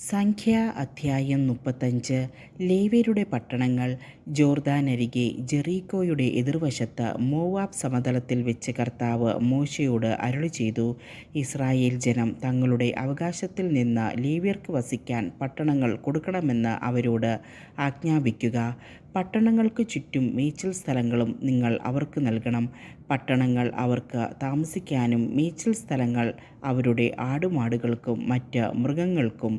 സംഖ്യ അധ്യായം 35. ലേവ്യരുടെ പട്ടണങ്ങൾ. ജോർദാനരികെ ജെറീക്കോയുടെ എതിർവശത്ത് മോവാബ് സമതലത്തിൽ വെച്ച് കർത്താവ് മോശെയോട് അരുളിച്ചെയ്തു, ഇസ്രായേൽ ജനം തങ്ങളുടെ അവകാശത്തിൽ നിന്ന് ലേവ്യർക്ക് വസിക്കാൻ പട്ടണങ്ങൾ കൊടുക്കണമെന്ന് അവരോട് ആജ്ഞാപിക്കുക. പട്ടണങ്ങൾക്ക് ചുറ്റും മേച്ചിൽ സ്ഥലങ്ങളും നിങ്ങൾ അവർക്ക് നൽകണം. പട്ടണങ്ങൾ അവർക്ക് താമസിക്കാനും മേച്ചിൽ സ്ഥലങ്ങൾ അവരുടെ ആടുമാടുകൾക്കും മറ്റ് മൃഗങ്ങൾക്കും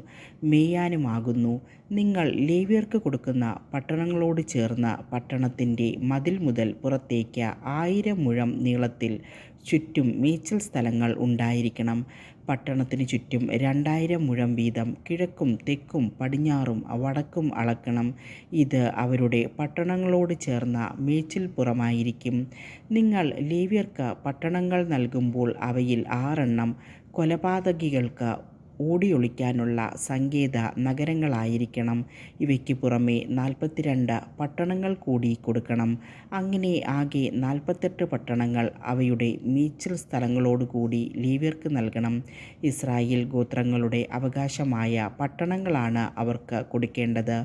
മേയാനുമാകുന്നു. നിങ്ങൾ ലേവ്യർക്ക് കൊടുക്കുന്ന പട്ടണങ്ങളോട് ചേർന്ന് പട്ടണത്തിൻ്റെ മതിൽ മുതൽ പുറത്തേക്ക് 1000 മുഴം നീളത്തിൽ ചുറ്റും മേച്ചിൽ സ്ഥലങ്ങൾ ഉണ്ടായിരിക്കണം. പട്ടണത്തിനു ചുറ്റും 2000 മുഴം വീതം കിഴക്കും തെക്കും പടിഞ്ഞാറും വടക്കും അളക്കണം. ഇത് അവരുടെ പട്ടണങ്ങളോട് ചേർന്ന മേച്ചിൽപ്പുറമായിരിക്കും. നിങ്ങൾ ലേവ്യർക്ക് പട്ടണങ്ങൾ നൽകുമ്പോൾ അവയിൽ 6 കൊലപാതകികൾക്ക് ഓടിയൊളിക്കാനുള്ള സങ്കേത നഗരങ്ങളായിരിക്കണം. ഇവയ്ക്ക് പുറമെ 42 പട്ടണങ്ങൾ കൂടി കൊടുക്കണം. അങ്ങനെ ആകെ 48 പട്ടണങ്ങൾ അവയുടെ മേച്ചിൽ സ്ഥലങ്ങളോടുകൂടി ലേവ്യർക്ക് നൽകണം. ഇസ്രായേൽ ഗോത്രങ്ങളുടെ അവകാശമായ പട്ടണങ്ങളാണ് അവർക്ക് കൊടുക്കേണ്ടത്.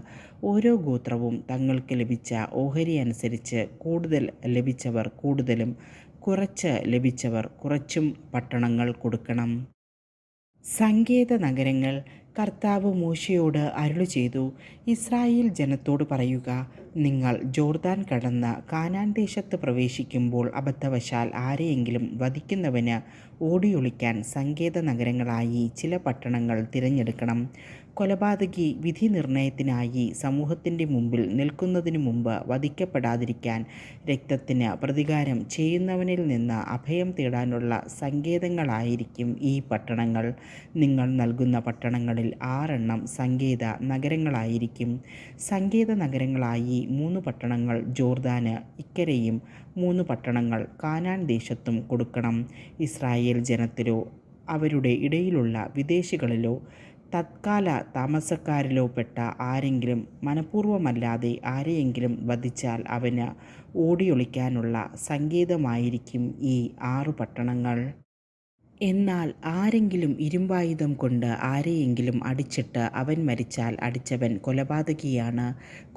ഓരോ ഗോത്രവും തങ്ങൾക്ക് ലഭിച്ച ഓഹരി അനുസരിച്ച് കൂടുതൽ ലഭിച്ചവർ കൂടുതലും കുറച്ച് ലഭിച്ചവർ കുറച്ചും പട്ടണങ്ങൾ കൊടുക്കണം. സങ്കേത നഗരങ്ങൾ. കർത്താവ് മോശെയോട് അരുളിച്ചെയ്തു, ഇസ്രായേൽ ജനത്തോട് പറയുക, നിങ്ങൾ ജോർദാൻ കടന്ന് കാനാൻ ദേശത്ത് പ്രവേശിക്കുമ്പോൾ അബദ്ധവശാൽ ആരെയെങ്കിലും വധിക്കുന്നവന് ഓടിയൊളിക്കാൻ സങ്കേത നഗരങ്ങളായി ചില പട്ടണങ്ങൾ തിരഞ്ഞെടുക്കണം. കൊലപാതകി വിധി നിർണയത്തിനായി സമൂഹത്തിൻ്റെ മുമ്പിൽ നിൽക്കുന്നതിനു മുമ്പ് വധിക്കപ്പെടാതിരിക്കാൻ രക്തത്തിന് പ്രതികാരം ചെയ്യുന്നവനിൽ നിന്ന് അഭയം തേടാനുള്ള സങ്കേതങ്ങളായിരിക്കും ഈ പട്ടണങ്ങൾ. നിങ്ങൾ നൽകുന്ന പട്ടണങ്ങളിൽ 6 സങ്കേത നഗരങ്ങളായിരിക്കും. സങ്കേത നഗരങ്ങളായി 3 പട്ടണങ്ങൾ ജോർദാന് ഇക്കരെയും 3 പട്ടണങ്ങൾ കാനാൻ ദേശത്തും കൊടുക്കണം. ഇസ്രായേൽ ജനത്തിലോ അവരുടെ ഇടയിലുള്ള വിദേശികളിലോ തത്കാല താമസക്കാരിലോ പെട്ട ആരെങ്കിലും മനഃപൂർവ്വമല്ലാതെ ആരെയെങ്കിലും വധിച്ചാൽ അവന് ഓടിയൊളിക്കാനുള്ള സങ്കേതമായിരിക്കും ഈ 6 പട്ടണങ്ങൾ. എന്നാൽ ആരെങ്കിലും ഇരുമ്പായുധം കൊണ്ട് ആരെയെങ്കിലും അടിച്ചിട്ട് അവൻ മരിച്ചാൽ അടിച്ചവൻ കൊലപാതകിയാണ്.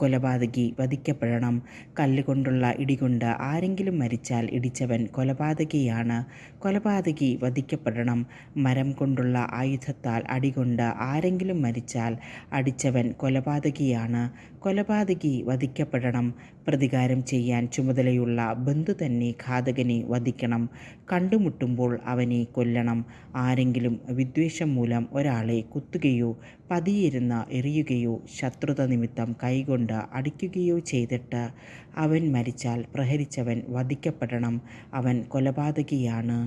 കൊലപാതകി വധിക്കപ്പെടണം. കല്ലുകൊണ്ടുള്ള ഇടികൊണ്ട് ആരെങ്കിലും മരിച്ചാൽ ഇടിച്ചവൻ കൊലപാതകിയാണ്. കൊലപാതകി വധിക്കപ്പെടണം. മരം കൊണ്ടുള്ള ആയുധത്താൽ അടികൊണ്ട് ആരെങ്കിലും മരിച്ചാൽ അടിച്ചവൻ കൊലപാതകിയാണ്. കൊലപാതകി വധിക്കപ്പെടണം. പ്രതികാരം ചെയ്യാൻ ചുമതലയുള്ള ബന്ധു തന്നെ ഘാതകനെ വധിക്കണം. കണ്ടുമുട്ടുമ്പോൾ അവനെ കൊല്ലണം. ആരെങ്കിലും വിദ്വേഷം മൂലം ഒരാളെ കുത്തുകയോ പതിയിരുന്ന് എറിയുകയോ ശത്രുത നിമിത്തം കൈകൊണ്ട് അടിക്കുകയോ ചെയ്തിട്ട് അവൻ മരിച്ചാൽ പ്രഹരിച്ചവൻ വധിക്കപ്പെടണം. അവൻ കൊലപാതകിയാണ്.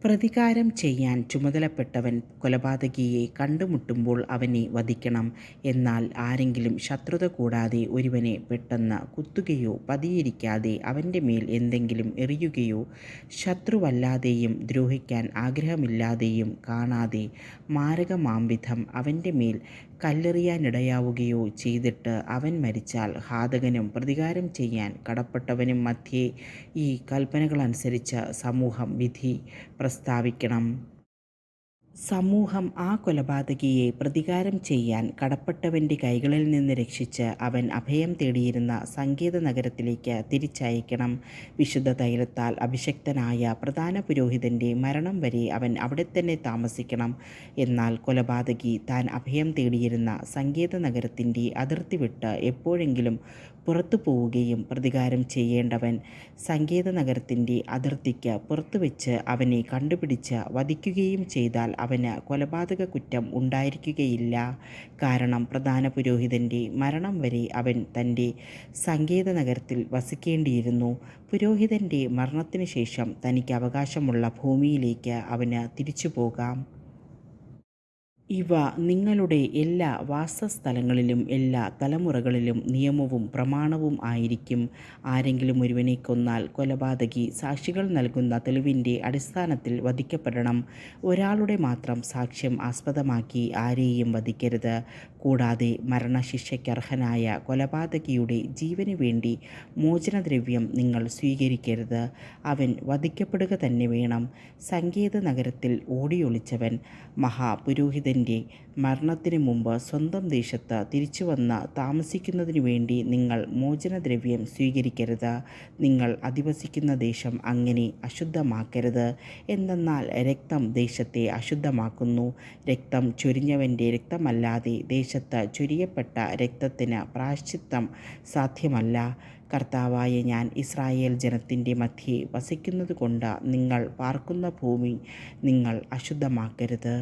പ്രതികാരം ചെയ്യാൻ ചുമതലപ്പെട്ടവൻ കൊലപാതകിയെ കണ്ടുമുട്ടുമ്പോൾ അവനെ വധിക്കണം. എന്നാൽ ആരെങ്കിലും ശത്രുത കൂടാതെ ഒരുവനെ പെട്ടെന്ന് കുത്തുകയോ പതിയിരിക്കാതെ അവൻ്റെ മേൽ എന്തെങ്കിലും എറിയുകയോ ശത്രുവല്ലാതെയും ദ്രോഹിക്കാൻ ആഗ്രഹമില്ലാതെയും കാണാതെ മാരകമാംവിധം അവൻ്റെ മേൽ കല്ലെറിയാനിടയാവുകയോ ചെയ്തിട്ട് അവൻ മരിച്ചാൽ ഘാതകനും പ്രതികാരം ചെയ്യാൻ കടപ്പെട്ടവനും മധ്യേ ഈ കൽപ്പനകളനുസരിച്ച് സമൂഹം വിധി പ്രസ്താവിക്കണം. സമൂഹം ആ കൊലപാതകിയെ പ്രതികാരം ചെയ്യാൻ കടപ്പെട്ടവൻ്റെ കൈകളിൽ നിന്ന് രക്ഷിച്ച് അവൻ അഭയം തേടിയിരുന്ന സങ്കേത നഗരത്തിലേക്ക് തിരിച്ചയക്കണം. വിശുദ്ധ തൈലത്താൽ അഭിഷക്തനായ പ്രധാന പുരോഹിതൻ്റെ മരണം വരെ അവൻ അവിടെത്തന്നെ താമസിക്കണം. എന്നാൽ കൊലപാതകി താൻ അഭയം തേടിയിരുന്ന സങ്കേത നഗരത്തിൻ്റെ അതിർത്തി വിട്ട് എപ്പോഴെങ്കിലും പുറത്തു പോവുകയും പ്രതികാരം ചെയ്യേണ്ടവൻ സങ്കേത നഗരത്തിൻ്റെ അതിർത്തിക്ക് പുറത്തുവെച്ച് അവനെ കണ്ടുപിടിച്ച് വധിക്കുകയും ചെയ്താൽ അവന് കൊലപാതക കുറ്റം ഉണ്ടായിരിക്കുകയില്ല. കാരണം പ്രധാന പുരോഹിതൻ്റെ മരണം വരെ അവൻ തൻ്റെ സങ്കേത നഗരത്തിൽ വസിക്കേണ്ടിയിരുന്നു. പുരോഹിതൻ്റെ മരണത്തിനു ശേഷം തനിക്ക് അവകാശമുള്ള ഭൂമിയിലേക്ക് അവന് തിരിച്ചു പോകാം. ഇവ നിങ്ങളുടെ എല്ലാ വാസസ്ഥലങ്ങളിലും എല്ലാ തലമുറകളിലും നിയമവും പ്രമാണവും ആയിരിക്കും. ആരെങ്കിലും ഒരുവനെ കൊന്നാൽ കൊലപാതകി സാക്ഷികൾ നൽകുന്ന തെളിവിൻ്റെ അടിസ്ഥാനത്തിൽ വധിക്കപ്പെടണം. ഒരാളുടെ മാത്രം സാക്ഷ്യം ആസ്പദമാക്കി ആരെയും വധിക്കരുത്. കൂടാതെ മരണശിക്ഷയ്ക്കർഹനായ കൊലപാതകിയുടെ ജീവന് വേണ്ടി മോചനദ്രവ്യം നിങ്ങൾ സ്വീകരിക്കരുത്. അവൻ വധിക്കപ്പെടുക തന്നെ വേണം. സങ്കേത നഗരത്തിൽ ഓടിയൊളിച്ചവൻ മഹാപുരോഹിതൻ്റെ മരണത്തിന് മുമ്പ് സ്വന്തം ദേശത്ത് തിരിച്ചു വന്ന് താമസിക്കുന്നതിനു വേണ്ടി നിങ്ങൾ മോചനദ്രവ്യം സ്വീകരിക്കരുത്. നിങ്ങൾ അധിവസിക്കുന്ന ദേശം അങ്ങനെ അശുദ്ധമാക്കരുത്. എന്തെന്നാൽ രക്തം ദേശത്തെ അശുദ്ധമാക്കുന്നു. രക്തം ചൊരിഞ്ഞവൻ്റെ രക്തമല്ലാതെ ദേശത്ത് ചൊരിയപ്പെട്ട രക്തത്തിന് പ്രായശ്ചിത്തം സാധ്യമല്ല. കർത്താവായ ഞാൻ ഇസ്രായേൽ ജനത്തിൻ്റെ മധ്യേ വസിക്കുന്നതുകൊണ്ട് നിങ്ങൾ പാർക്കുന്ന ഭൂമി നിങ്ങൾ അശുദ്ധമാക്കരുത്.